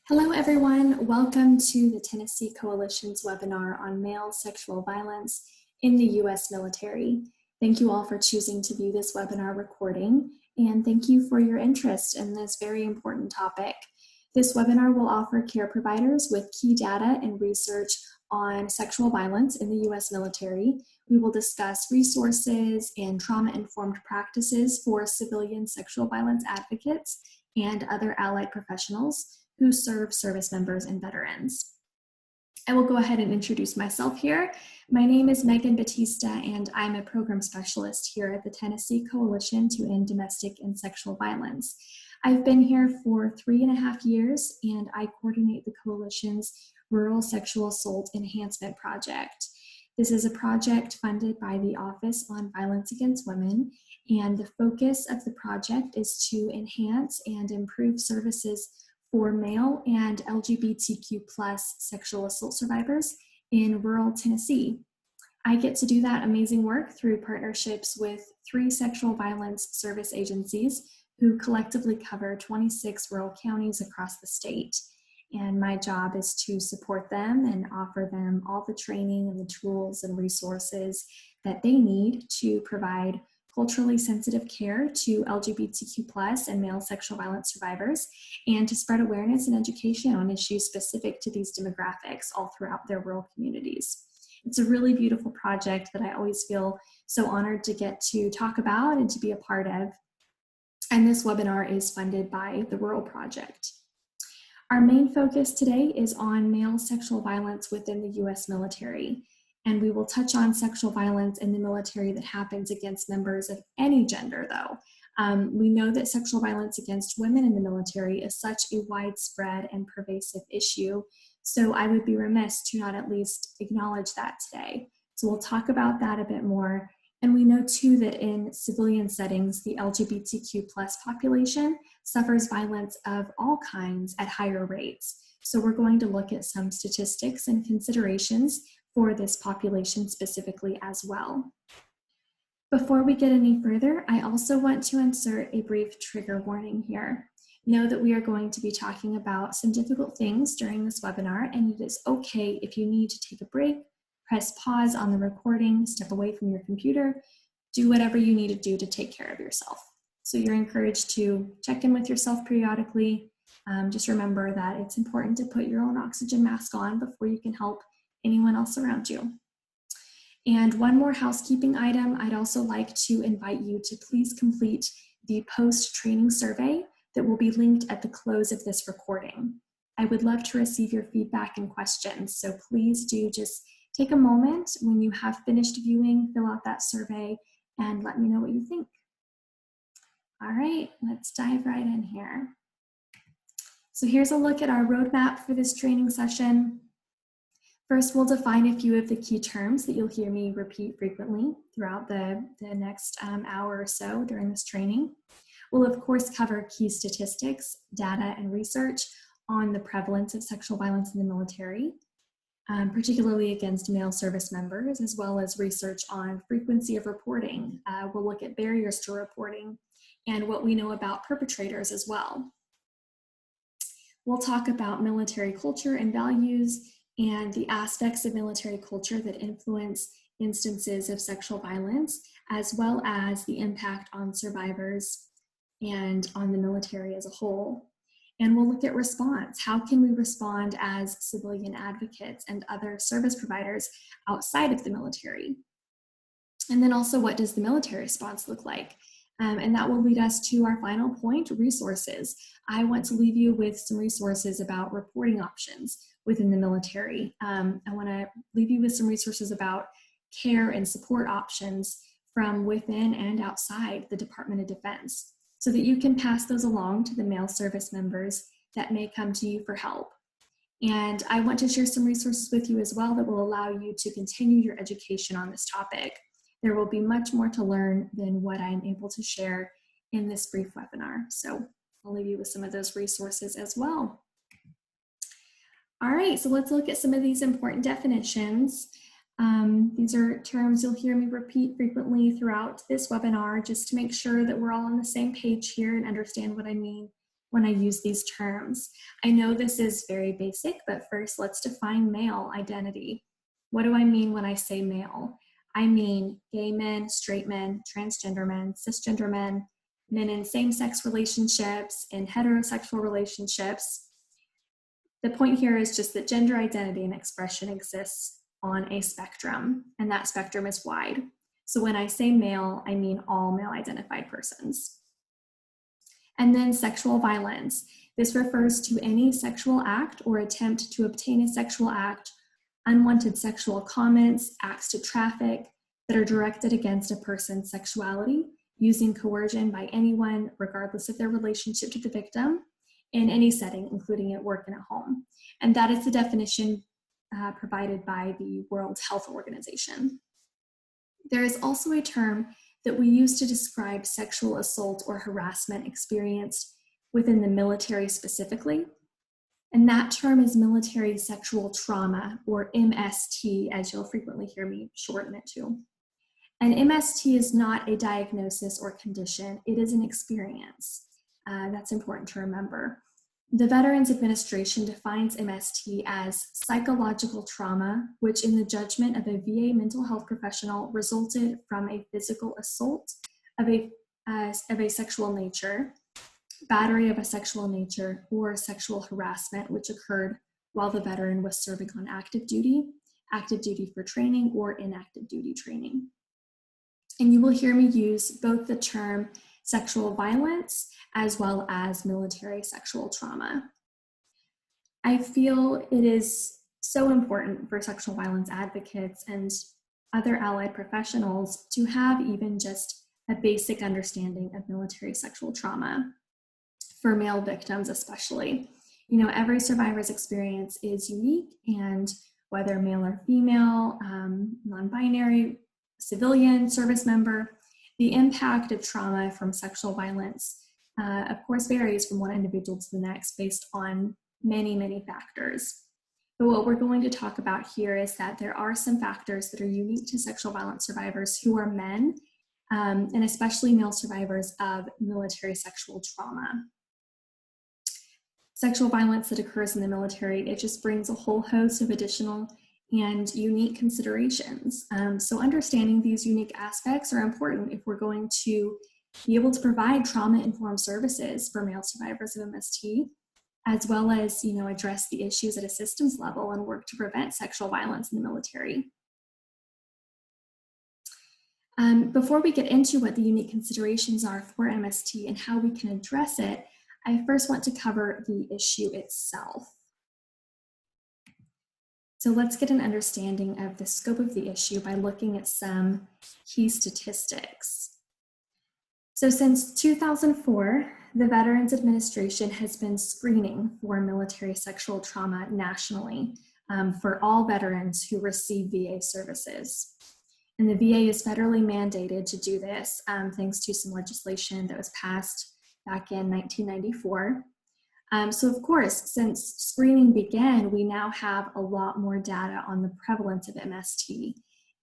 Hello everyone, welcome to the Tennessee Coalition's webinar on male sexual violence in the U.S. military. Thank you all for choosing to view this webinar recording, and thank you for your interest in this very important topic. This webinar will offer care providers with key data and research on sexual violence in the U.S. military. We will discuss resources and trauma-informed practices for civilian sexual violence advocates and other allied professionals who serve service members and veterans. I will go ahead and introduce myself here. My name is Megan Batista, and I'm a program specialist here at the Tennessee Coalition to End Domestic and Sexual Violence. I've been here for 3.5 years, and I coordinate the Coalition's Rural Sexual Assault Enhancement Project. This is a project funded by the Office on Violence Against Women, and the focus of the project is to enhance and improve services for male and LGBTQ+ sexual assault survivors in rural Tennessee. I get to do that amazing work through partnerships with 3 sexual violence service agencies who collectively cover 26 rural counties across the state. And my job is to support them and offer them all the training and the tools and resources that they need to provide culturally sensitive care to LGBTQ+ and male sexual violence survivors, and to spread awareness and education on issues specific to these demographics all throughout their rural communities. It's a really beautiful project that I always feel so honored to get to talk about and to be a part of. And this webinar is funded by the Rural Project. Our main focus today is on male sexual violence within the U.S. military. And we will touch on sexual violence in the military that happens against members of any gender, though. We know that sexual violence against women in the military is such a widespread and pervasive issue, so I would be remiss to not at least acknowledge that today. So we'll talk about that a bit more. And we know too that in civilian settings, the LGBTQ+ population suffers violence of all kinds at higher rates. So we're going to look at some statistics and considerations for this population specifically as well. Before we get any further, I also want to insert a brief trigger warning here. Know that we are going to be talking about some difficult things during this webinar, and it is okay if you need to take a break, press pause on the recording, step away from your computer, do whatever you need to do to take care of yourself. So you're encouraged to check in with yourself periodically. Just remember that it's important to put your own oxygen mask on before you can help anyone else around you. And one more housekeeping item, I'd also like to invite you to please complete the post-training survey that will be linked at the close of this recording. I would love to receive your feedback and questions, so please do just take a moment when you have finished viewing, fill out that survey, and let me know what you think. All right, let's dive right in here. So here's a look at our roadmap for this training session. First, we'll define a few of the key terms that you'll hear me repeat frequently throughout the next hour or so during this training. We'll of course cover key statistics, data, and research on the prevalence of sexual violence in the military, particularly against male service members, as well as research on frequency of reporting. We'll look at barriers to reporting and what we know about perpetrators as well. We'll talk about military culture and values, and the aspects of military culture that influence instances of sexual violence, as well as the impact on survivors and on the military as a whole. And we'll look at response. How can we respond as civilian advocates and other service providers outside of the military? And then also, what does the military response look like? And that will lead us to our final point, resources. I want to leave you with some resources about reporting options within the military. I want to leave you with some resources about care and support options from within and outside the Department of Defense, so that you can pass those along to the male service members that may come to you for help. And I want to share some resources with you as well that will allow you to continue your education on this topic. There will be much more to learn than what I'm able to share in this brief webinar. So I'll leave you with some of those resources as well. All right, so let's look at some of these important definitions. These are terms you'll hear me repeat frequently throughout this webinar, just to make sure that we're all on the same page here and understand what I mean when I use these terms. I know this is very basic, but first let's define male identity. What do I mean when I say male? I mean gay men, straight men, transgender men, cisgender men, men in same-sex relationships, in heterosexual relationships. The point here is just that gender identity and expression exists on a spectrum, and that spectrum is wide. So when I say male, I mean all male-identified persons. And then sexual violence. This refers to any sexual act or attempt to obtain a sexual act, unwanted sexual comments, acts to traffic that are directed against a person's sexuality, using coercion by anyone, regardless of their relationship to the victim, in any setting, including at work and at home. And that is the definition provided by the World Health Organization. There is also a term that we use to describe sexual assault or harassment experienced within the military specifically, and that term is military sexual trauma, or MST, as you'll frequently hear me shorten it to. And MST is not a diagnosis or condition, it is an experience. That's important to remember. The Veterans Administration defines MST as psychological trauma, which in the judgment of a VA mental health professional resulted from a physical assault of a sexual nature, battery of a sexual nature, or sexual harassment, which occurred while the veteran was serving on active duty for training, or inactive duty training. And you will hear me use both the term sexual violence as well as military sexual trauma. I feel it is so important for sexual violence advocates and other allied professionals to have even just a basic understanding of military sexual trauma, for male victims especially. You know, every survivor's experience is unique, and whether male or female, non-binary, civilian, service member, the impact of trauma from sexual violence, of course, varies from one individual to the next based on many, many factors. But what we're going to talk about here is that there are some factors that are unique to sexual violence survivors who are men, and especially male survivors of military sexual trauma. Sexual violence that occurs in the military, it just brings a whole host of additional and unique considerations. So understanding these unique aspects are important if we're going to be able to provide trauma-informed services for male survivors of MST, as well as, you know, address the issues at a systems level and work to prevent sexual violence in the military. Before we get into what the unique considerations are for MST and how we can address it, I first want to cover the issue itself. So let's get an understanding of the scope of the issue by looking at some key statistics. So since 2004, the Veterans Administration has been screening for military sexual trauma nationally for all veterans who receive VA services. And the VA is federally mandated to do this thanks to some legislation that was passed back in 1994. So of course, since screening began, we now have a lot more data on the prevalence of MST.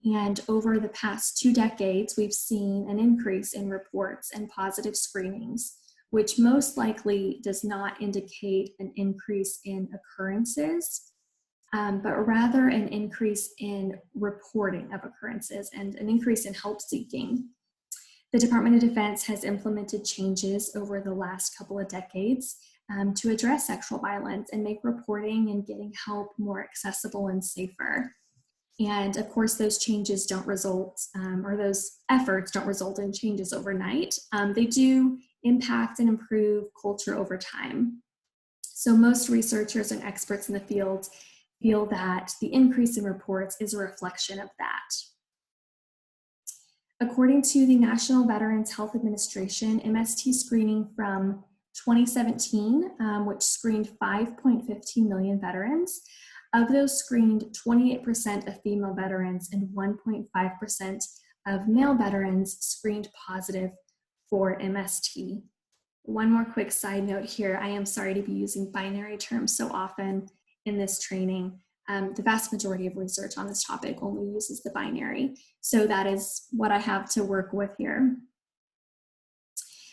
And over the past 2 decades, we've seen an increase in reports and positive screenings, which most likely does not indicate an increase in occurrences, but rather an increase in reporting of occurrences and an increase in help seeking. The Department of Defense has implemented changes over the last couple of decades to address sexual violence and make reporting and getting help more accessible and safer. And of course, those changes don't result, or those efforts don't result in changes overnight. They do impact and improve culture over time. So most researchers and experts in the field feel that the increase in reports is a reflection of that. According to the National Veterans Health Administration, MST screening from 2017, which screened 5.15 million veterans, of those screened, 28% of female veterans and 1.5% of male veterans screened positive for MST. One more quick side note here. I am sorry to be using binary terms so often in this training. The vast majority of research on this topic only uses the binary. So that is what I have to work with here.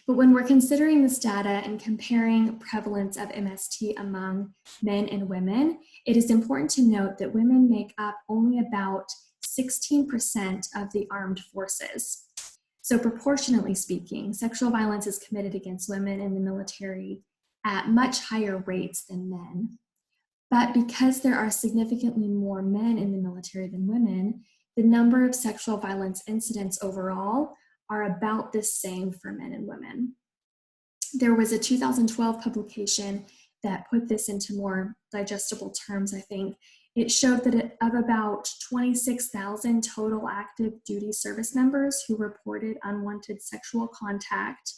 But when we're considering this data and comparing prevalence of MST among men and women, it is important to note that women make up only about 16% of the armed forces. So proportionately speaking, sexual violence is committed against women in the military at much higher rates than men. But because there are significantly more men in the military than women, the number of sexual violence incidents overall are about the same for men and women. There was a 2012 publication that put this into more digestible terms, I think. It showed that of about 26,000 total active duty service members who reported unwanted sexual contact,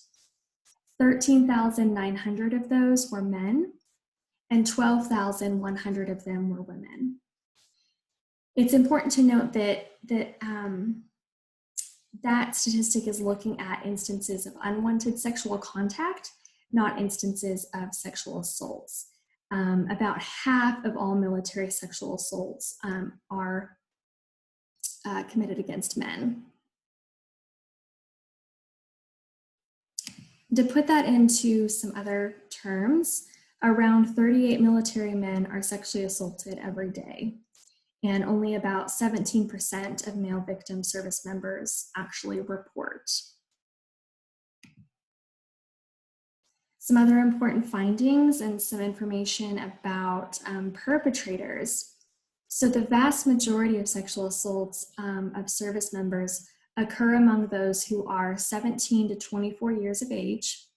13,900 of those were men, and 12,100 of them were women. It's important to note that that statistic is looking at instances of unwanted sexual contact, not instances of sexual assaults. About half of all military sexual assaults are committed against men. To put that into some other terms, around 38 military men are sexually assaulted every day, and only about 17% of male victim service members actually report. Some other important findings and some information about perpetrators. So the vast majority of sexual assaults of service members occur among those who are 17 to 24 years of age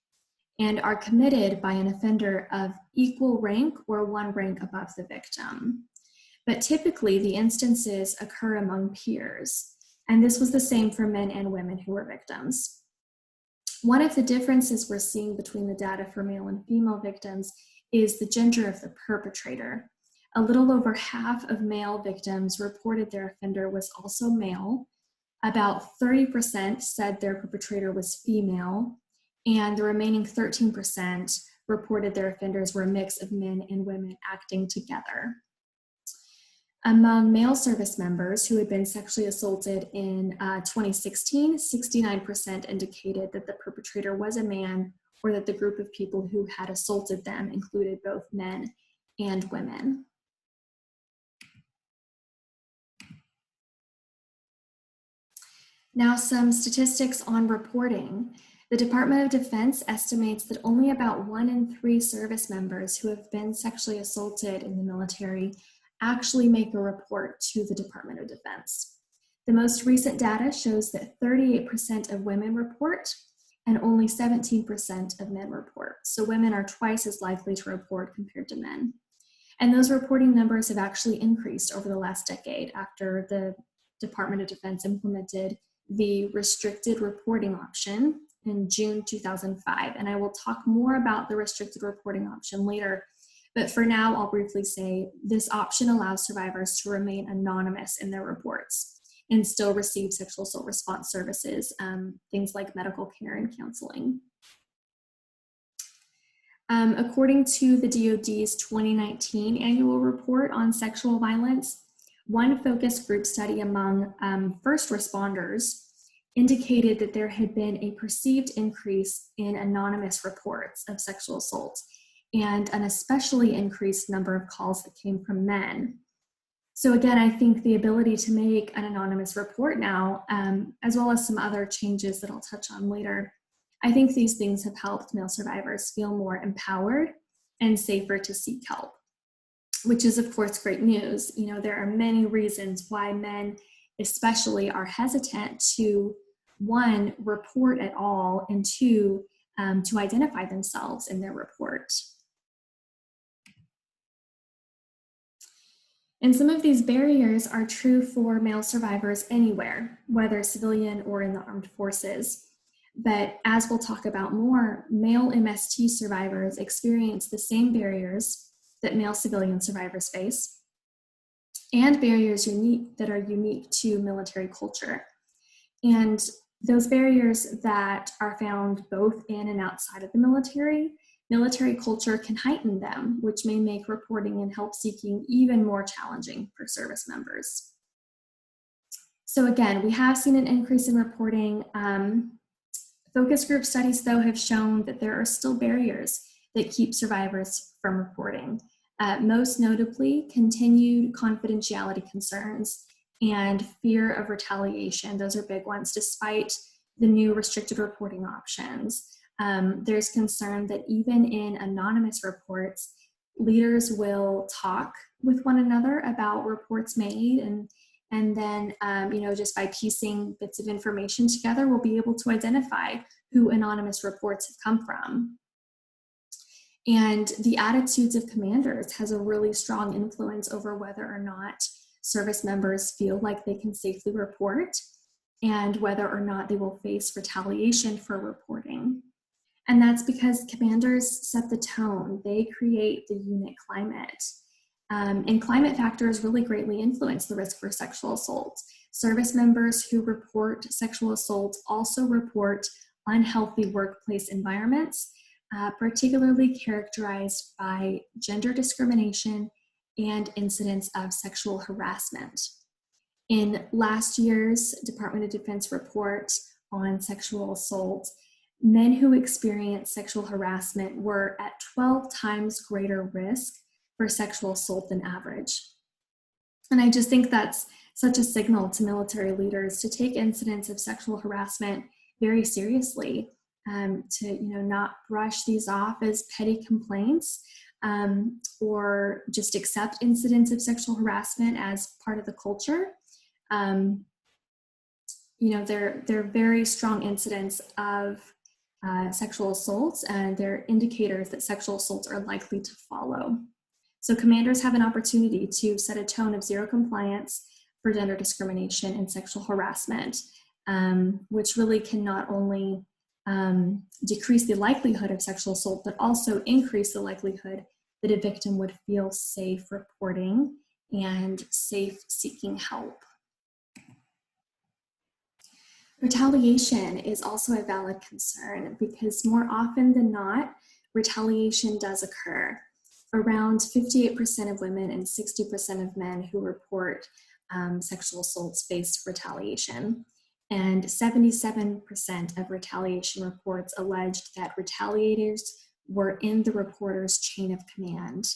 and are committed by an offender of equal rank or one rank above the victim. But typically the instances occur among peers, and this was the same for men and women who were victims. One of the differences we're seeing between the data for male and female victims is the gender of the perpetrator. A little over half of male victims reported their offender was also male. About 30% said their perpetrator was female, and the remaining 13% reported their offenders were a mix of men and women acting together. Among male service members who had been sexually assaulted in 2016, 69% indicated that the perpetrator was a man, or that the group of people who had assaulted them included both men and women. Now, some statistics on reporting. The Department of Defense estimates that only about 1 in 3 service members who have been sexually assaulted in the military actually make a report to the Department of Defense. The most recent data shows that 38% of women report and only 17% of men report. So women are twice as likely to report compared to men. And those reporting numbers have actually increased over the last decade after the Department of Defense implemented the restricted reporting option in June 2005. And I will talk more about the restricted reporting option later. But for now, I'll briefly say this option allows survivors to remain anonymous in their reports and still receive sexual assault response services, things like medical care and counseling. According to the DoD's 2019 annual report on sexual violence, one focus group study among first responders indicated that there had been a perceived increase in anonymous reports of sexual assault, and an especially increased number of calls that came from men. So again, I think the ability to make an anonymous report now, as well as some other changes that I'll touch on later, I think these things have helped male survivors feel more empowered and safer to seek help, which is of course great news. You know, there are many reasons why men especially are hesitant to, 1, report at all, and 2, to identify themselves in their report. And some of these barriers are true for male survivors anywhere, whether civilian or in the armed forces. But as we'll talk about more, male MST survivors experience the same barriers that male civilian survivors face, and barriers that are unique to military culture. And those barriers that are found both in and outside of the military culture can heighten them, which may make reporting and help seeking even more challenging for service members. So again, we have seen an increase in reporting Focus group studies, though, have shown that there are still barriers that keep survivors from reporting. Most notably, continued confidentiality concerns and fear of retaliation. Those are big ones, despite the new restricted reporting options. There's concern that even in anonymous reports, leaders will talk with one another about reports made, and then just by piecing bits of information together, we'll be able to identify who anonymous reports have come from. And the attitudes of commanders has a really strong influence over whether or not service members feel like they can safely report and whether or not they will face retaliation for reporting. And that's because commanders set the tone. They create the unit climate. And climate factors really greatly influence the risk for sexual assault. Service members who report sexual assault also report unhealthy workplace environments, particularly characterized by gender discrimination and incidents of sexual harassment. In last year's Department of Defense report on sexual assault, men who experienced sexual harassment were at 12 times greater risk for sexual assault than average. And I just think that's such a signal to military leaders to take incidents of sexual harassment very seriously, to not brush these off as petty complaints, or just accept incidents of sexual harassment as part of the culture. They're very strong incidents of sexual assaults, and they're indicators that sexual assaults are likely to follow. So commanders have an opportunity to set a tone of zero compliance for gender discrimination and sexual harassment, which really can not only decrease the likelihood of sexual assault, but also increase the likelihood that a victim would feel safe reporting and safe seeking help. Retaliation is also a valid concern because more often than not, retaliation does occur. Around 58% of women and 60% of men who report sexual assaults face retaliation. And 77% of retaliation reports alleged that retaliators were in the reporter's chain of command.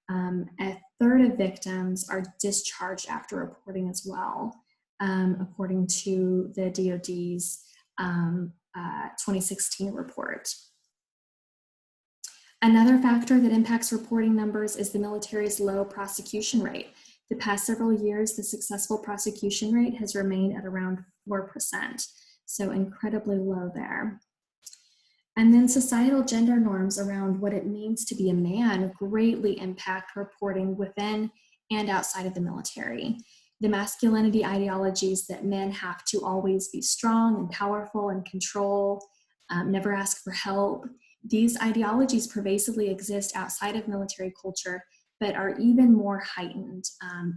A third of victims are discharged after reporting as well, according to the DoD's 2016 report. Another factor that impacts reporting numbers is the military's low prosecution rate. The past several years, the successful prosecution rate has remained at around 4%, so incredibly low there. And then societal gender norms around what it means to be a man greatly impact reporting within and outside of the military. The masculinity ideologies that men have to always be strong and powerful and control, never ask for help. These ideologies pervasively exist outside of military culture, but are even more heightened,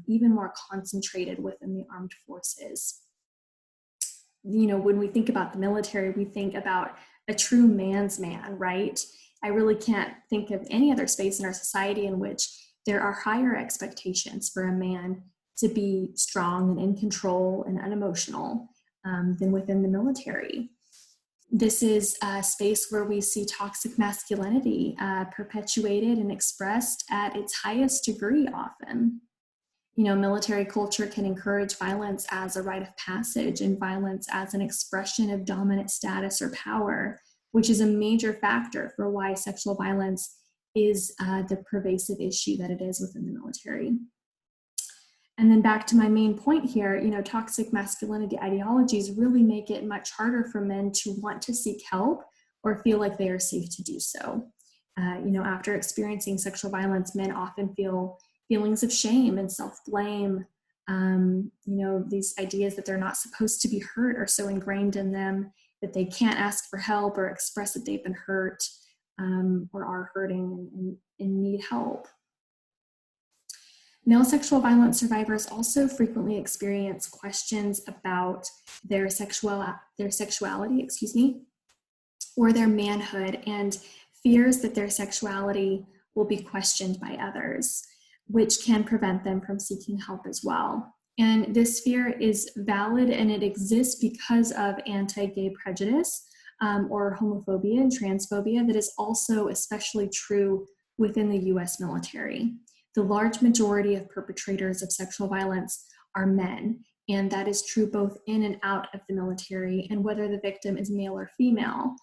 even more concentrated within the armed forces. When we think about the military, we think about a true man's man, right? I really can't think of any other space in our society in which there are higher expectations for a man to be strong and in control and unemotional than within the military. This is a space where we see toxic masculinity perpetuated and expressed at its highest degree often. Military culture can encourage violence as a rite of passage and violence as an expression of dominant status or power, which is a major factor for why sexual violence is the pervasive issue that it is within the military. And then back to my main point here, toxic masculinity ideologies really make it much harder for men to want to seek help or feel like they are safe to do so. After experiencing sexual violence, men often feel feelings of shame and self-blame. These ideas that they're not supposed to be hurt are so ingrained in them that they can't ask for help or express that they've been hurt or are hurting and need help. Male sexual violence survivors also frequently experience questions about their sexuality, or their manhood, and fears that their sexuality will be questioned by others, which can prevent them from seeking help as well. And this fear is valid, and it exists because of anti-gay prejudice or homophobia and transphobia that is also especially true within the US military. The large majority of perpetrators of sexual violence are men, and that is true both in and out of the military, and whether the victim is male or female.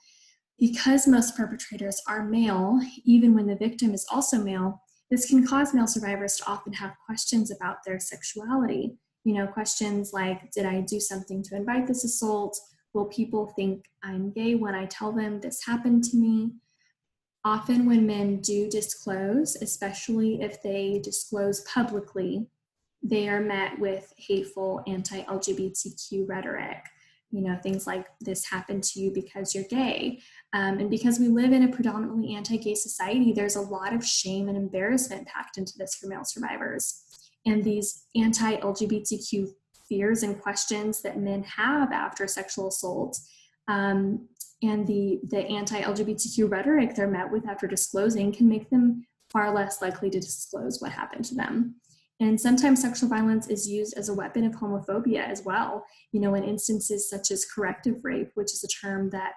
Because most perpetrators are male, even when the victim is also male, this can cause male survivors to often have questions about their sexuality. You know, questions like, did I do something to invite this assault? Will people think I'm gay when I tell them this happened to me? Often when men do disclose, especially if they disclose publicly, they are met with hateful anti-LGBTQ rhetoric. You know, things like, this happened to you because you're gay. And because we live in a predominantly anti-gay society, there's a lot of shame and embarrassment packed into this for male survivors. And these anti-LGBTQ fears and questions that men have after sexual assault, and the anti-LGBTQ rhetoric they're met with after disclosing can make them far less likely to disclose what happened to them. And sometimes sexual violence is used as a weapon of homophobia as well, you know, in instances such as corrective rape, which is a term that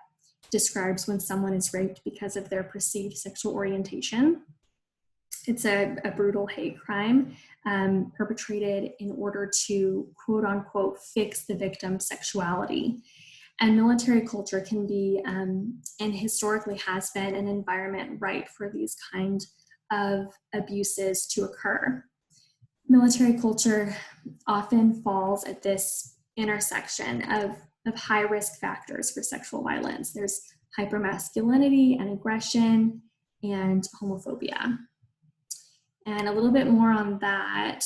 describes when someone is raped because of their perceived sexual orientation. It's a brutal hate crime perpetrated in order to, quote unquote, fix the victim's sexuality. And military culture can be, and historically has been, an environment ripe for these kind of abuses to occur. Military culture often falls at this intersection of high-risk factors for sexual violence. There's hypermasculinity and aggression and homophobia. And a little bit more on that.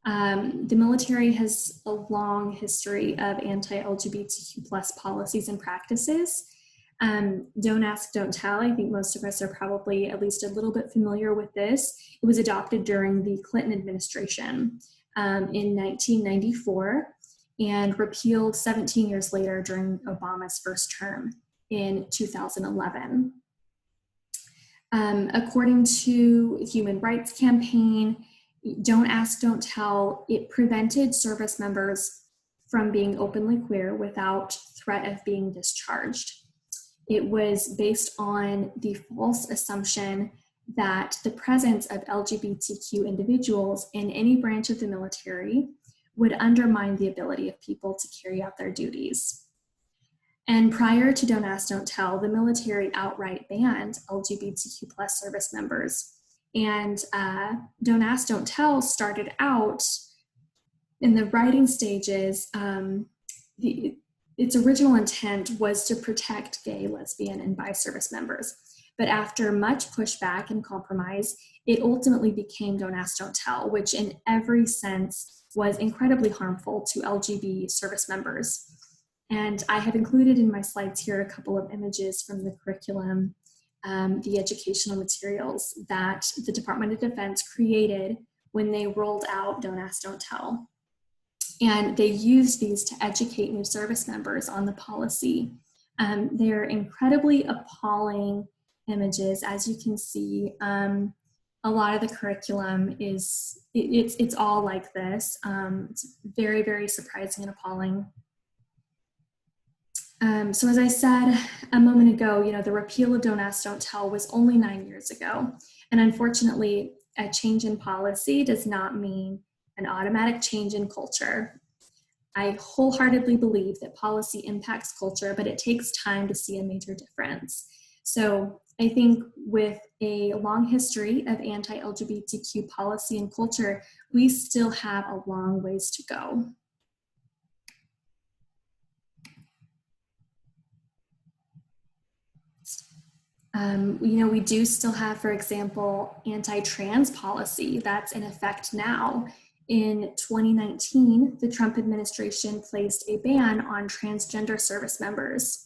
The military has a long history of anti-LGBTQ plus policies and practices. Don't ask, don't tell. I think most of us are probably at least a little bit familiar with this. It was adopted during the Clinton administration in 1994 and repealed 17 years later during Obama's first term in 2011. According to Human Rights Campaign, Don't Ask, Don't Tell, it prevented service members from being openly queer without threat of being discharged. It was based on the false assumption that the presence of LGBTQ individuals in any branch of the military would undermine the ability of people to carry out their duties. And prior to Don't Ask, Don't Tell, the military outright banned LGBTQ plus service members. And Don't Ask, Don't Tell started out in the writing stages. Its original intent was to protect gay, lesbian, and bi service members. But after much pushback and compromise, it ultimately became Don't Ask, Don't Tell, which in every sense was incredibly harmful to LGB service members. And I have included in my slides here a couple of images from the curriculum, the educational materials that the Department of Defense created when they rolled out Don't Ask, Don't Tell. And they used these to educate new service members on the policy. They're incredibly appalling images. As you can see, a lot of the curriculum is, it's all like this. It's very, very surprising and appalling. So as I said a moment ago, you know, the repeal of Don't Ask, Don't Tell was only 9 years ago. And unfortunately, a change in policy does not mean an automatic change in culture. I wholeheartedly believe that policy impacts culture, but it takes time to see a major difference. So I think with a long history of anti-LGBTQ policy and culture, we still have a long ways to go. You know, we do still have, for example, AntiTrans Policy that's in effect now. In 2019, the Trump administration placed a ban on transgender service members.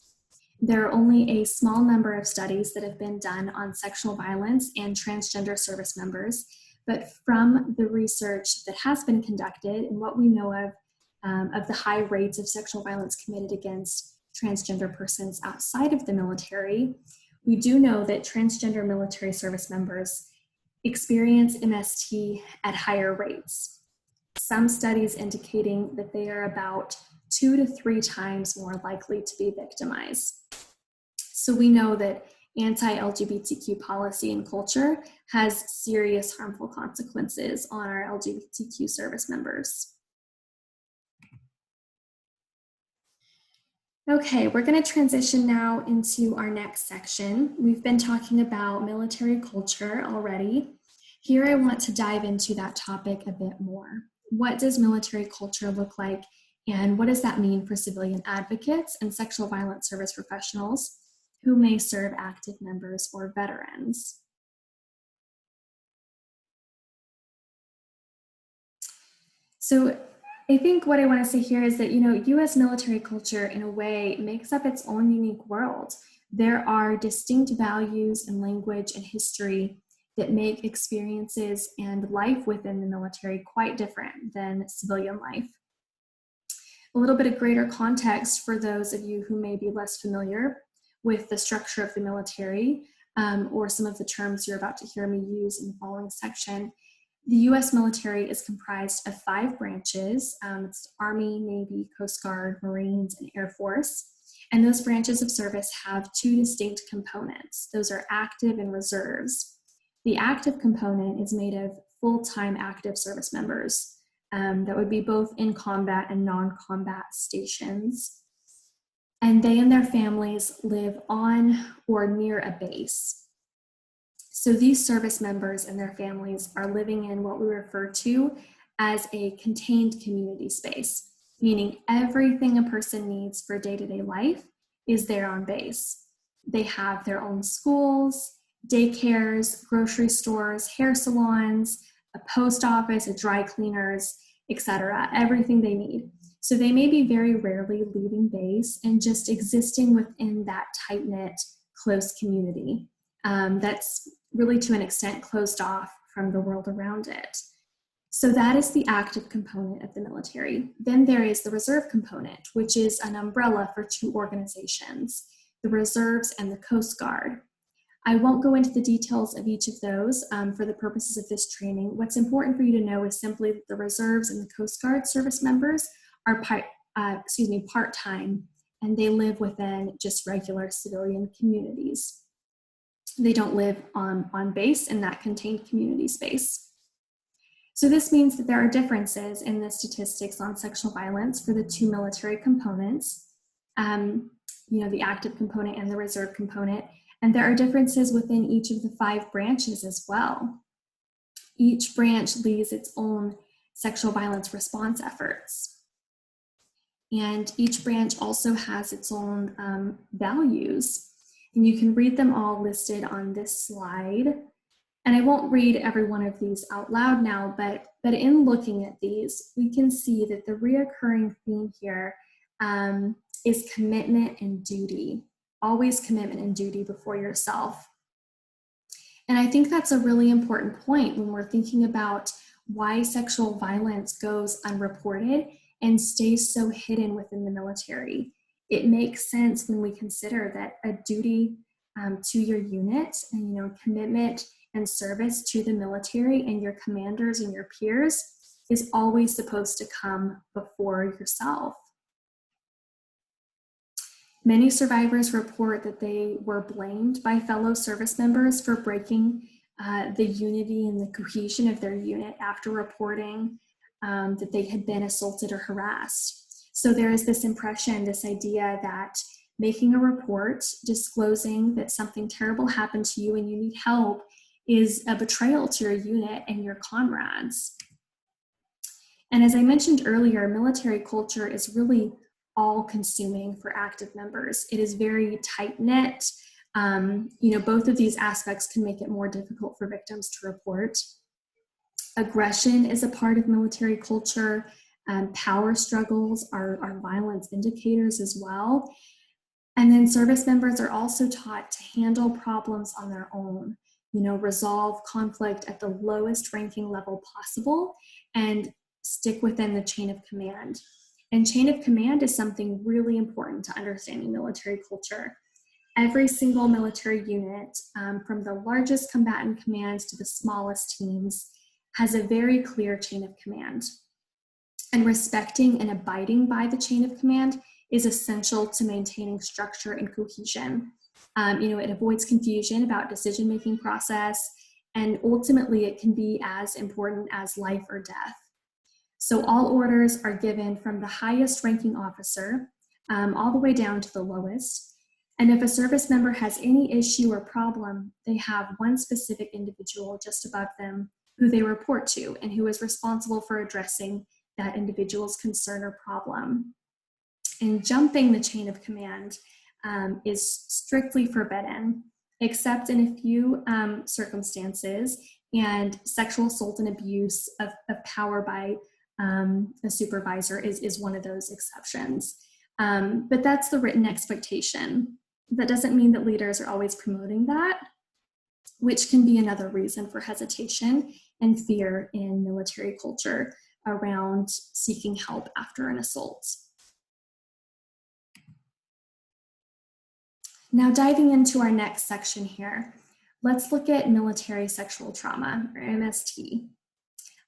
There are only a small number of studies that have been done on sexual violence and transgender service members, but from the research that has been conducted and what we know of the high rates of sexual violence committed against transgender persons outside of the military, we do know that transgender military service members experience MST at higher rates. Some studies indicating that they are about 2 to 3 times more likely to be victimized. So we know that anti-LGBTQ policy and culture has serious harmful consequences on our LGBTQ service members. Okay, we're going to transition now into our next section. We've been talking about military culture already. Here I want to dive into that topic a bit more. What does military culture look like, and what does that mean for civilian advocates and sexual violence service professionals who may serve active members or veterans? So I think what I want to say here is that, U.S. military culture, in a way, makes up its own unique world. There are distinct values and language and history that make experiences and life within the military quite different than civilian life. A little bit of greater context for those of you who may be less familiar with the structure of the military, or some of the terms you're about to hear me use in the following section. The U.S. military is comprised of 5 branches. It's Army, Navy, Coast Guard, Marines, and Air Force. And those branches of service have 2 distinct components. Those are active and reserves. The active component is made of full-time active service members. That would be both in combat and non-combat stations. And they and their families live on or near a base. So these service members and their families are living in what we refer to as a contained community space, meaning everything a person needs for day-to-day life is there on base. They have their own schools, daycares, grocery stores, hair salons, a post office, a dry cleaners, etc., everything they need. So they may be very rarely leaving base and just existing within that tight-knit, close community. That's really, to an extent, closed off from the world around it. So that is the active component of the military. Then there is the reserve component, which is an umbrella for 2 organizations, the Reserves and the Coast Guard. I won't go into the details of each of those for the purposes of this training. What's important for you to know is simply that the Reserves and the Coast Guard service members are part-time, and they live within just regular civilian communities. They don't live on base in that contained community space. So this means that there are differences in the statistics on sexual violence for the 2 military components, the active component and the reserve component, and there are differences within each of the 5 branches as well. Each branch leads its own sexual violence response efforts. And each branch also has its own values. And you can read them all listed on this slide. And I won't read every one of these out loud now, but in looking at these, we can see that the reoccurring theme here is commitment and duty. Always commitment and duty before yourself. And I think that's a really important point when we're thinking about why sexual violence goes unreported and stays so hidden within the military. It makes sense when we consider that a duty to your unit and commitment and service to the military and your commanders and your peers is always supposed to come before yourself. Many survivors report that they were blamed by fellow service members for breaking the unity and the cohesion of their unit after reporting that they had been assaulted or harassed. So there is this impression, this idea that making a report, disclosing that something terrible happened to you and you need help is a betrayal to your unit and your comrades. And as I mentioned earlier, military culture is really all-consuming for active members. It is very tight-knit. Both of these aspects can make it more difficult for victims to report. Aggression is a part of military culture. Power struggles are violence indicators as well. And then service members are also taught to handle problems on their own, resolve conflict at the lowest ranking level possible and stick within the chain of command. And chain of command is something really important to understanding military culture. Every single military unit, from the largest combatant commands to the smallest teams, has a very clear chain of command. And respecting and abiding by the chain of command is essential to maintaining structure and cohesion. It avoids confusion about decision-making process, and ultimately it can be as important as life or death. So all orders are given from the highest ranking officer all the way down to the lowest. And if a service member has any issue or problem, they have one specific individual just above them who they report to and who is responsible for addressing that individual's concern or problem. And jumping the chain of command is strictly forbidden, except in a few circumstances, and sexual assault and abuse of power by a supervisor is one of those exceptions. But that's the written expectation. That doesn't mean that leaders are always promoting that, which can be another reason for hesitation and fear in military culture around seeking help after an assault. Now, diving into our next section here, let's look at military sexual trauma, or MST.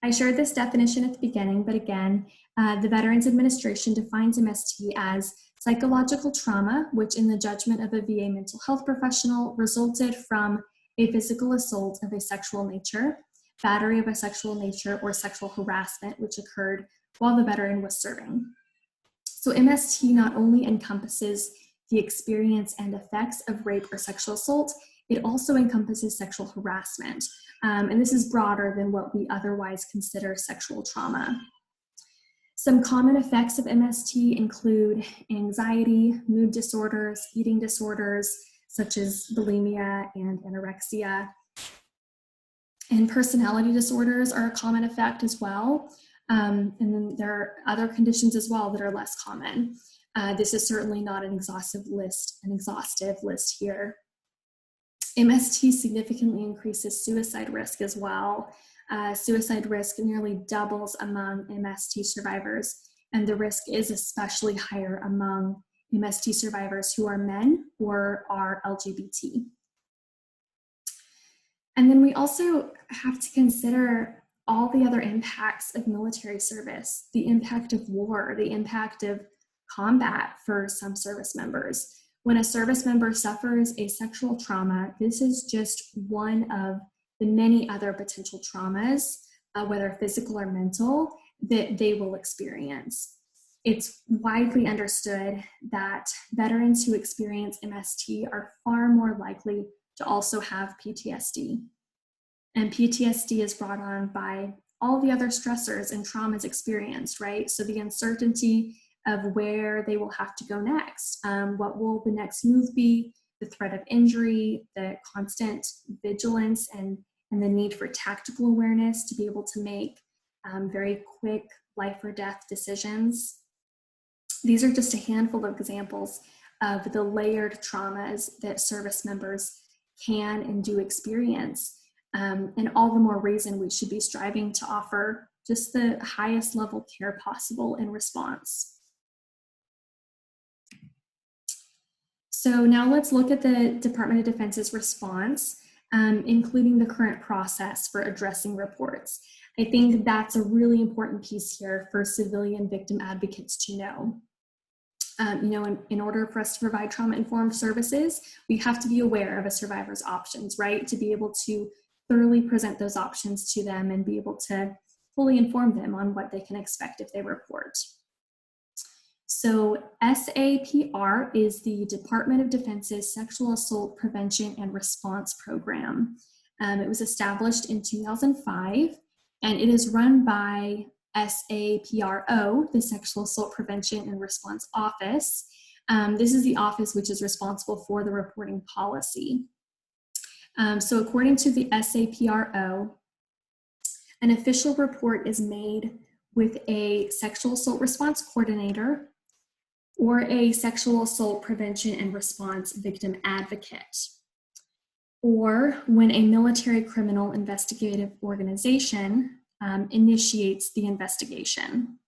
I shared this definition at the beginning, but again, the Veterans Administration defines MST as psychological trauma, which in the judgment of a VA mental health professional resulted from a physical assault of a sexual nature, battery of a sexual nature, or sexual harassment, which occurred while the veteran was serving. So MST not only encompasses the experience and effects of rape or sexual assault, it also encompasses sexual harassment. And this is broader than what we otherwise consider sexual trauma. Some common effects of MST include anxiety, mood disorders, eating disorders, such as bulimia and anorexia. And personality disorders are a common effect as well. And then there are other conditions as well that are less common. This is certainly not an exhaustive list here. MST significantly increases suicide risk as well. Suicide risk nearly doubles among MST survivors, and the risk is especially higher among MST survivors who are men or are LGBT. And then we also have to consider all the other impacts of military service, the impact of war, the impact of combat for some service members. When a service member suffers a sexual trauma, this is just one of the many other potential traumas, whether physical or mental, that they will experience. It's widely understood that veterans who experience MST are far more likely to also have PTSD. And PTSD is brought on by all the other stressors and traumas experienced, right? So the uncertainty of where they will have to go next. What will the next move be? The threat of injury, the constant vigilance, and the need for tactical awareness to be able to make very quick life or death decisions. These are just a handful of examples of the layered traumas that service members can and do experience. And all the more reason we should be striving to offer just the highest level care possible in response. So now let's look at the Department of Defense's response, including the current process for addressing reports. I think that's a really important piece here for civilian victim advocates to know. In order for us to provide trauma-informed services, we have to be aware of a survivor's options, right? To be able to thoroughly present those options to them and be able to fully inform them on what they can expect if they report. So SAPR is the Department of Defense's Sexual Assault Prevention and Response Program. It was established in 2005, and it is run by SAPRO, the Sexual Assault Prevention and Response Office. This is the office which is responsible for the reporting policy. So according to the SAPRO, an official report is made with a sexual assault response coordinator or a sexual assault prevention and response victim advocate, or when a military criminal investigative organization initiates the investigation.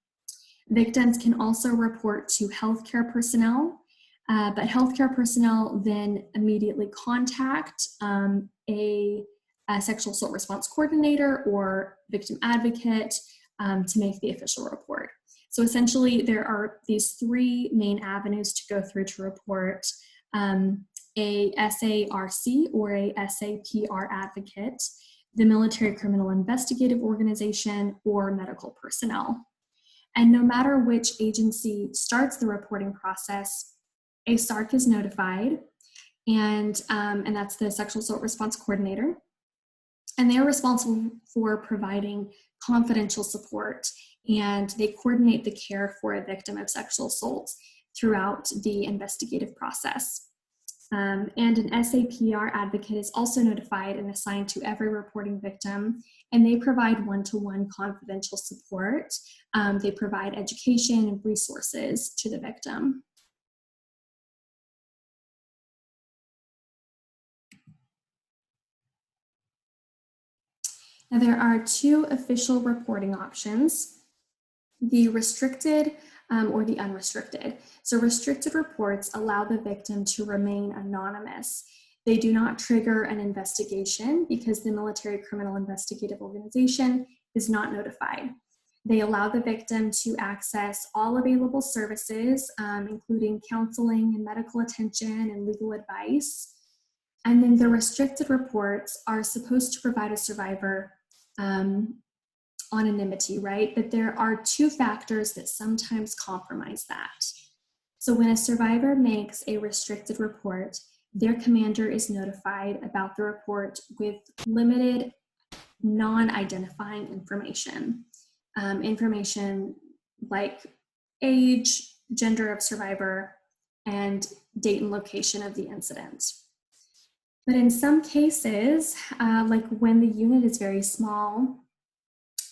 Victims can also report to healthcare personnel, but healthcare personnel then immediately contact a sexual assault response coordinator or victim advocate to make the official report. So essentially, there are these three main avenues to go through to report: a SARC or a SAPR advocate, the Military Criminal Investigative Organization, or medical personnel. And no matter which agency starts the reporting process, a SARC is notified, and that's the Sexual Assault Response Coordinator. And they're responsible for providing confidential support, and they coordinate the care for a victim of sexual assault throughout the investigative process. And an SAPR advocate is also notified and assigned to every reporting victim, and they provide one-to-one confidential support. They provide education and resources to the victim. Now, there are two official reporting options: the restricted or the unrestricted. So restricted reports allow the victim to remain anonymous. They do not trigger an investigation because the Military Criminal Investigative Organization is not notified. They allow the victim to access all available services, including counseling and medical attention and legal advice. And then the restricted reports are supposed to provide a survivor anonymity, right? But there are two factors that sometimes compromise that. So when a survivor makes a restricted report, their commander is notified about the report with limited non-identifying information. Information like age, gender of survivor, and date and location of the incident. But in some cases, like when the unit is very small,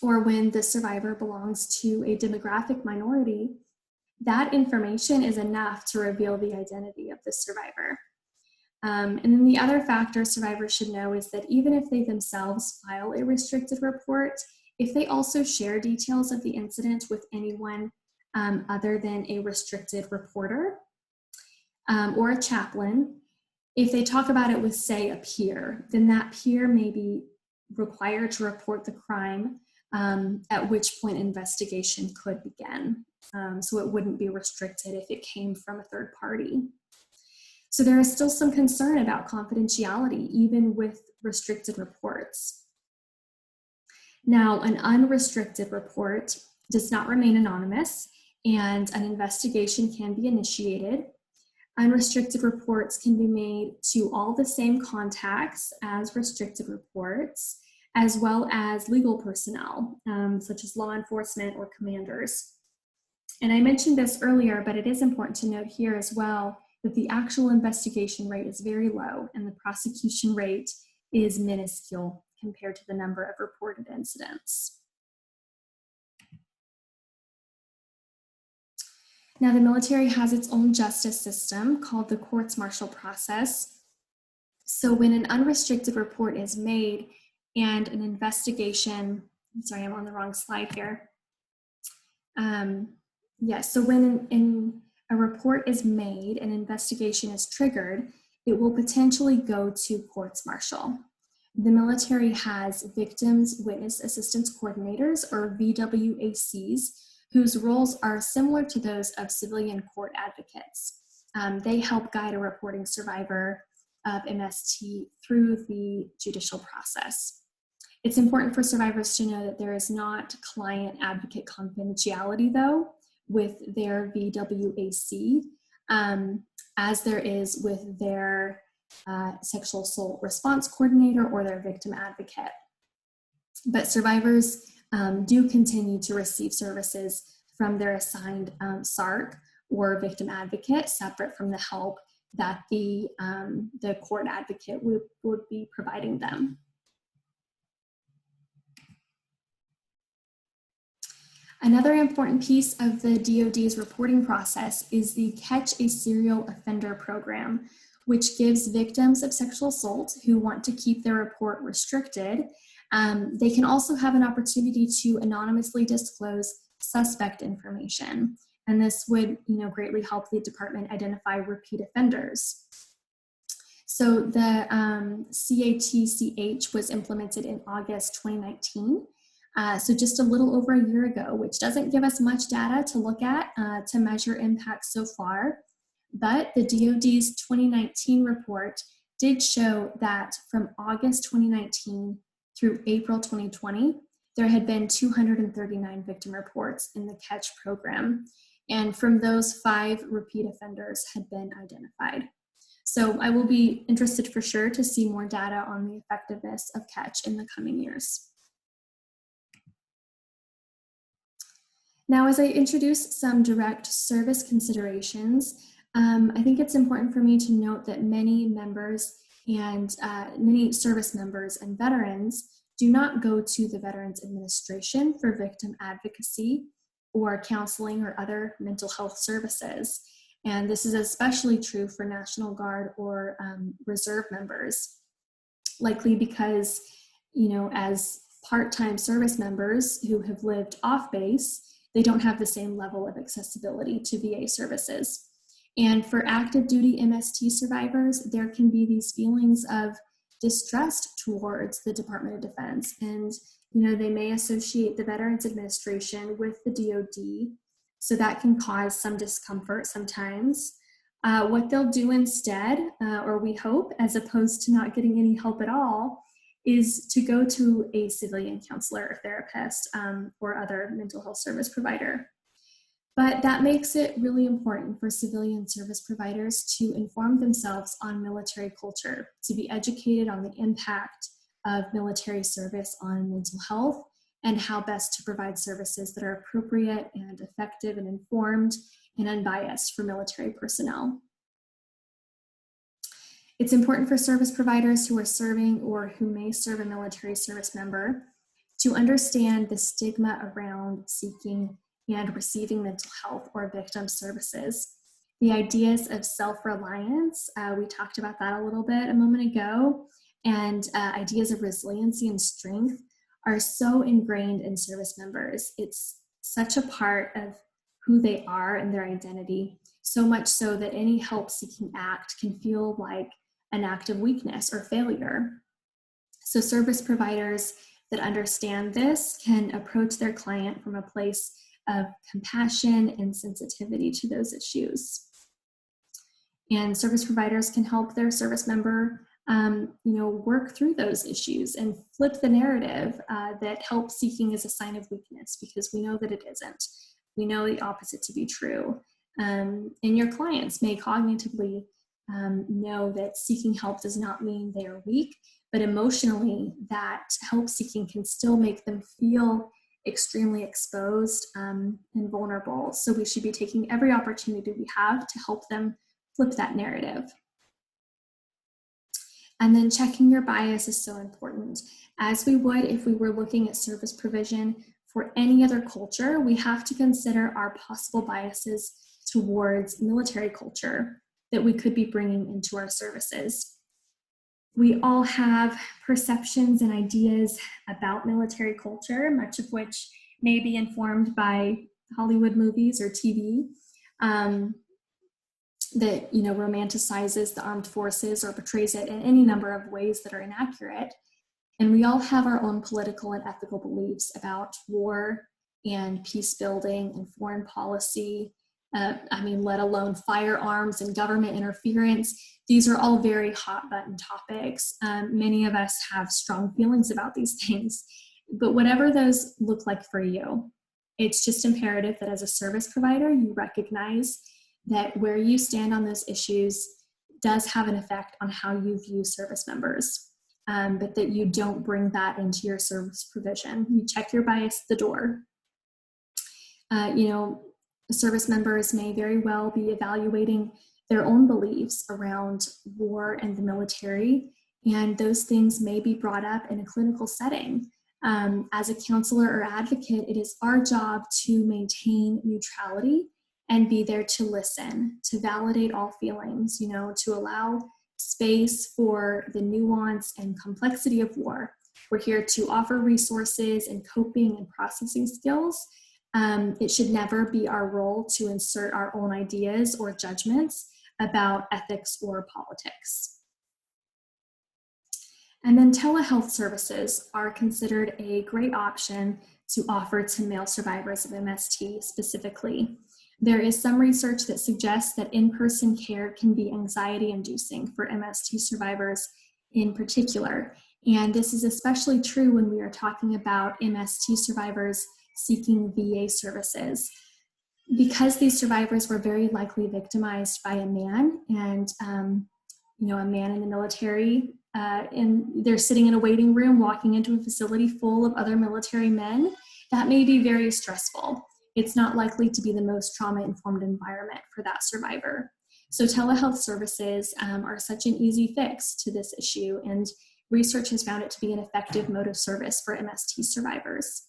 or when the survivor belongs to a demographic minority, that information is enough to reveal the identity of the survivor. And then the other factor survivors should know is that even if they themselves file a restricted report, if they also share details of the incident with anyone other than a restricted reporter or a chaplain, if they talk about it with, say, a peer, then that peer may be required to report the crime, at which point investigation could begin. So it wouldn't be restricted if it came from a third party. So there is still some concern about confidentiality, even with restricted reports. Now, an unrestricted report does not remain anonymous, and an investigation can be initiated. Unrestricted reports can be made to all the same contacts as restricted reports, as well as legal personnel, such as law enforcement or commanders. And I mentioned this earlier, but it is important to note here as well that the actual investigation rate is very low and the prosecution rate is minuscule compared to the number of reported incidents. Now, the military has its own justice system called the courts martial process. So when an unrestricted report is made and an investigation, sorry, I'm on the wrong slide here. So when a report is made, an investigation is triggered, it will potentially go to courts martial. The military has victims witness assistance coordinators, or VWACs, whose roles are similar to those of civilian court advocates. They help guide a reporting survivor of MST through the judicial process. It's important for survivors to know that there is not client advocate confidentiality, though, with their VWAC, as there is with their sexual assault response coordinator or their victim advocate. But survivors do continue to receive services from their assigned SARC or victim advocate, separate from the help that the court advocate would be providing them. Another important piece of the DoD's reporting process is the Catch a Serial Offender program, which gives victims of sexual assault who want to keep their report restricted. They can also have an opportunity to anonymously disclose suspect information, and this would, greatly help the department identify repeat offenders. So the CATCH was implemented in August 2019. So just a little over a year ago, which doesn't give us much data to look at to measure impact so far. But the DoD's 2019 report did show that from August 2019 through April 2020, there had been 239 victim reports in the CATCH program. And from those, 5 repeat offenders had been identified. So I will be interested for sure to see more data on the effectiveness of CATCH in the coming years. Now, as I introduce some direct service considerations, I think it's important for me to note that many members and many service members and veterans do not go to the Veterans Administration for victim advocacy or counseling or other mental health services. And this is especially true for National Guard or Reserve members, likely because, as part-time service members who have lived off base, they don't have the same level of accessibility to VA services. And for active duty MST survivors, there can be these feelings of distrust towards the Department of Defense. And, they may associate the Veterans Administration with the DoD, so that can cause some discomfort sometimes. What they'll do instead, or we hope, as opposed to not getting any help at all, is to go to a civilian counselor or therapist or other mental health service provider. But that makes it really important for civilian service providers to inform themselves on military culture, to be educated on the impact of military service on mental health and how best to provide services that are appropriate and effective and informed and unbiased for military personnel. It's important for service providers who are serving or who may serve a military service member to understand the stigma around seeking and receiving mental health or victim services. The ideas of self-reliance, we talked about that a little bit a moment ago, and ideas of resiliency and strength are so ingrained in service members. It's such a part of who they are and their identity, so much so that any help-seeking act can feel like an act of weakness or failure. So service providers that understand this can approach their client from a place of compassion and sensitivity to those issues. And service providers can help their service member work through those issues and flip the narrative that help seeking is a sign of weakness, because we know that it isn't. We know the opposite to be true. And your clients may cognitively know that seeking help does not mean they are weak, but emotionally that help seeking can still make them feel extremely exposed and vulnerable. So we should be taking every opportunity we have to help them flip that narrative. And then checking your bias is so important. As we would if we were looking at service provision for any other culture, we have to consider our possible biases towards military culture that we could be bringing into our services. We all have perceptions and ideas about military culture, much of which may be informed by Hollywood movies or TV that romanticizes the armed forces or portrays it in any number of ways that are inaccurate. And we all have our own political and ethical beliefs about war and peace building and foreign policy. Let alone firearms and government interference. These are all very hot button topics. Many of us have strong feelings about these things, but whatever those look like for you, it's just imperative that as a service provider, you recognize that where you stand on those issues does have an effect on how you view service members, but that you don't bring that into your service provision. You check your bias at the door. Service members may very well be evaluating their own beliefs around war and the military, and those things may be brought up in a clinical setting. As a counselor or advocate, it is our job to maintain neutrality and be there to listen, to validate all feelings, to allow space for the nuance and complexity of war. We're here to offer resources and coping and processing skills. It should never be our role to insert our own ideas or judgments about ethics or politics. And then telehealth services are considered a great option to offer to male survivors of MST specifically. There is some research that suggests that in-person care can be anxiety-inducing for MST survivors in particular. And this is especially true when we are talking about MST survivors seeking VA services. Because these survivors were very likely victimized by a man, and a man in the military, and they're sitting in a waiting room, walking into a facility full of other military men, that may be very stressful. It's not likely to be the most trauma-informed environment for that survivor. So telehealth services are such an easy fix to this issue, and research has found it to be an effective mode of service for MST survivors.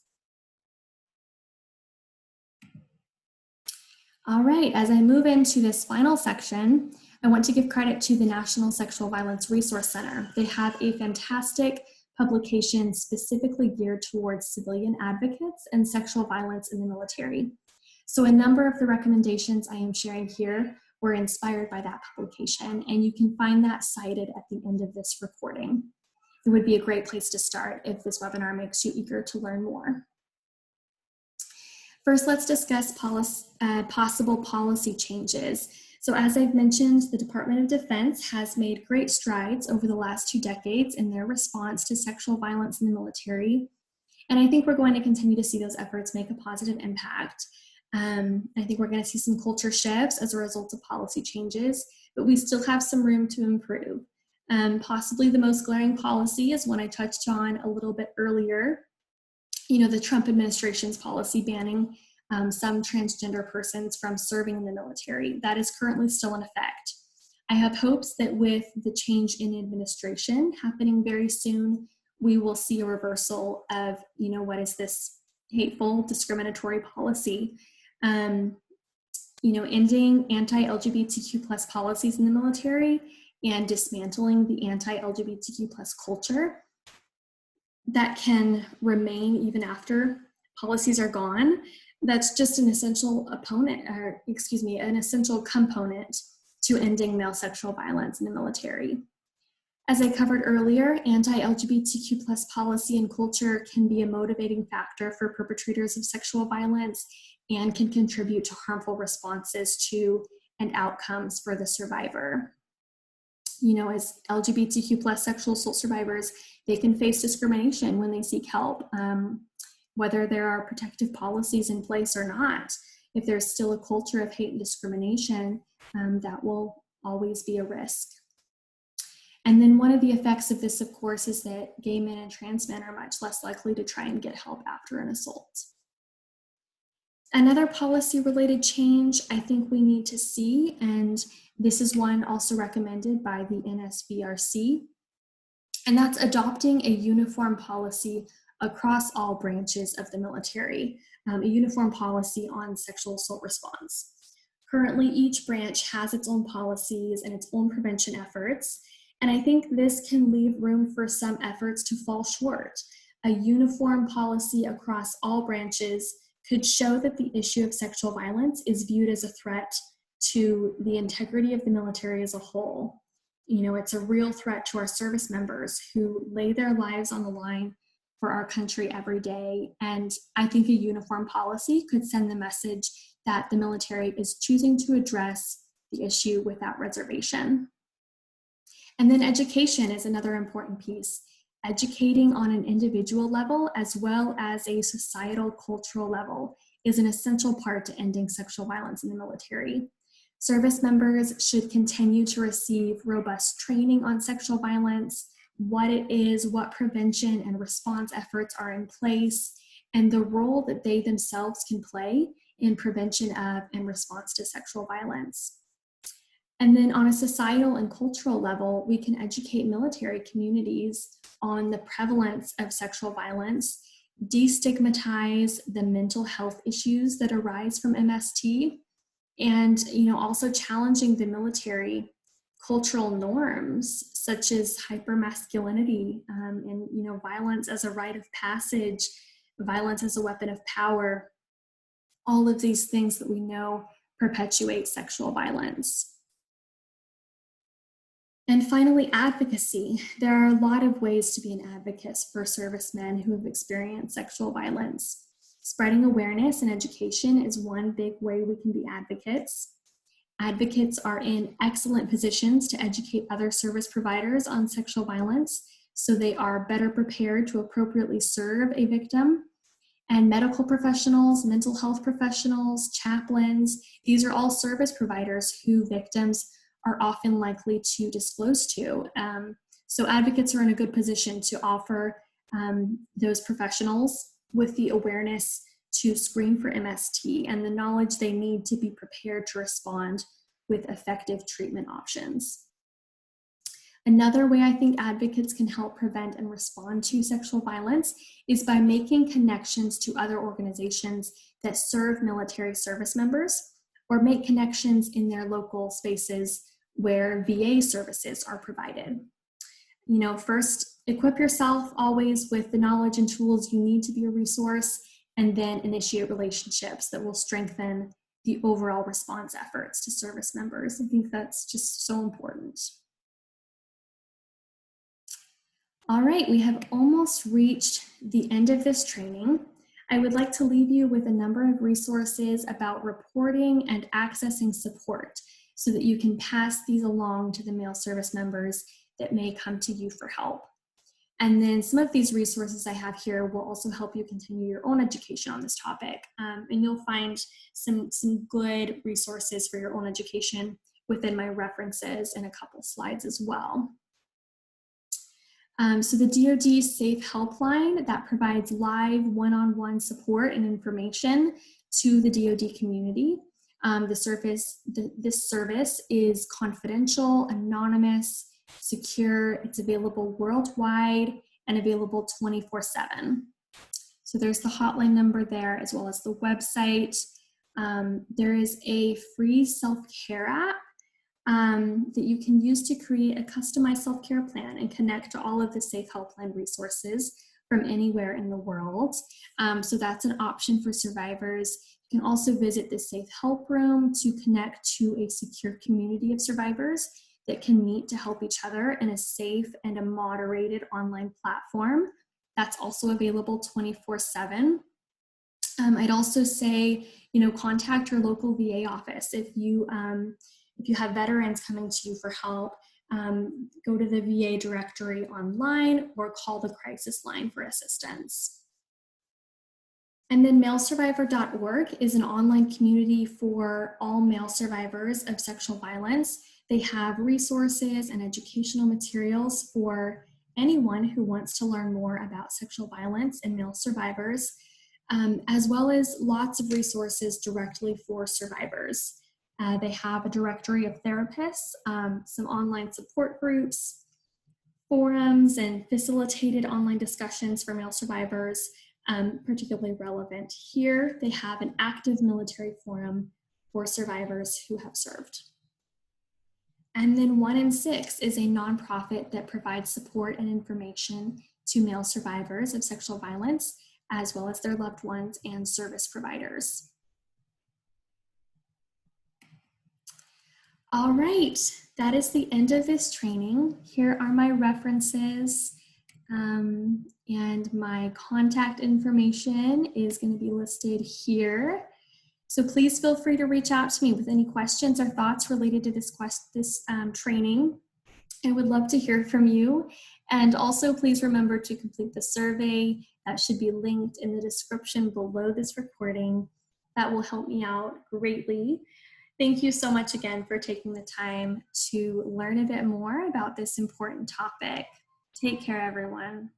All right, as I move into this final section, I want to give credit to the National Sexual Violence Resource Center. They have a fantastic publication specifically geared towards civilian advocates and sexual violence in the military. So a number of the recommendations I am sharing here were inspired by that publication, and you can find that cited at the end of this recording. It would be a great place to start if this webinar makes you eager to learn more. First, let's discuss possible policy changes. So as I've mentioned, the Department of Defense has made great strides over the last 2 decades in their response to sexual violence in the military. And I think we're going to continue to see those efforts make a positive impact. I think we're going to see some culture shifts as a result of policy changes, but we still have some room to improve. Possibly the most glaring policy is one I touched on a little bit earlier, the Trump administration's policy banning some transgender persons from serving in the military. That is currently still in effect. I have hopes that with the change in administration happening very soon, we will see a reversal of, what is this hateful, discriminatory policy. Ending anti-LGBTQ plus policies in the military and dismantling the anti-LGBTQ plus culture that can remain even after policies are gone. That's just an essential an essential component to ending male sexual violence in the military. As I covered earlier, anti-LGBTQ plus policy and culture can be a motivating factor for perpetrators of sexual violence and can contribute to harmful responses to and outcomes for the survivor. As LGBTQ plus sexual assault survivors, they can face discrimination when they seek help, whether there are protective policies in place or not. If there's still a culture of hate and discrimination, that will always be a risk. And then one of the effects of this, of course, is that gay men and trans men are much less likely to try and get help after an assault. Another policy-related change I think we need to see, and this is one also recommended by the NSVRC, and that's adopting a uniform policy across all branches of the military, a uniform policy on sexual assault response. Currently, each branch has its own policies and its own prevention efforts, and I think this can leave room for some efforts to fall short. A uniform policy across all branches could show that the issue of sexual violence is viewed as a threat to the integrity of the military as a whole. It's a real threat to our service members who lay their lives on the line for our country every day. And I think a uniform policy could send the message that the military is choosing to address the issue without reservation. And then education is another important piece. Educating on an individual level as well as a societal cultural level is an essential part to ending sexual violence in the military. Service members should continue to receive robust training on sexual violence, what it is, what prevention and response efforts are in place, and the role that they themselves can play in prevention of and response to sexual violence. And then on a societal and cultural level, we can educate military communities on the prevalence of sexual violence, destigmatize the mental health issues that arise from MST, and also challenging the military cultural norms such as hypermasculinity and violence as a rite of passage, violence as a weapon of power, all of these things that we know perpetuate sexual violence. And finally, advocacy. There are a lot of ways to be an advocate for servicemen who have experienced sexual violence. Spreading awareness and education is one big way we can be advocates. Advocates are in excellent positions to educate other service providers on sexual violence, so they are better prepared to appropriately serve a victim. And medical professionals, mental health professionals, chaplains, these are all service providers who victims are often likely to disclose to. So advocates are in a good position to offer those professionals with the awareness to screen for MST and the knowledge they need to be prepared to respond with effective treatment options. Another way I think advocates can help prevent and respond to sexual violence is by making connections to other organizations that serve military service members, or make connections in their local spaces where VA services are provided. You know, first, equip yourself always with the knowledge and tools you need to be a resource, and then initiate relationships that will strengthen the overall response efforts to service members. I think that's just so important. All right, we have almost reached the end of this training. I would like to leave you with a number of resources about reporting and accessing support so that you can pass these along to the male service members that may come to you for help. And then some of these resources I have here will also help you continue your own education on this topic. And you'll find some good resources for your own education within my references in a couple slides as well. So the DoD Safe Helpline that provides live one-on-one support and information to the DoD community. This service is confidential, anonymous, secure. It's available worldwide and available 24/7. So there's the hotline number there as well as the website. There is a free self-care app that you can use to create a customized self-care plan and connect to all of the Safe Helpline resources from anywhere in the world. So that's an option for survivors. You can also visit the Safe Help Room to connect to a secure community of survivors that can meet to help each other in a safe and a moderated online platform. That's also available 24/7. I'd also say, contact your local VA office. If you have veterans coming to you for help, go to the VA directory online or call the crisis line for assistance. And then malesurvivor.org is an online community for all male survivors of sexual violence. They have resources and educational materials for anyone who wants to learn more about sexual violence and male survivors, as well as lots of resources directly for survivors. They have a directory of therapists, some online support groups, forums, and facilitated online discussions for male survivors, particularly relevant here. They have an active military forum for survivors who have served. And then 1 in 6 is a nonprofit that provides support and information to male survivors of sexual violence, as well as their loved ones and service providers. All right, that is the end of this training. Here are my references, and my contact information is going to be listed here. So please feel free to reach out to me with any questions or thoughts related to this training. I would love to hear from you. And also please remember to complete the survey that should be linked in the description below this recording. That will help me out greatly. Thank you so much again for taking the time to learn a bit more about this important topic. Take care, everyone.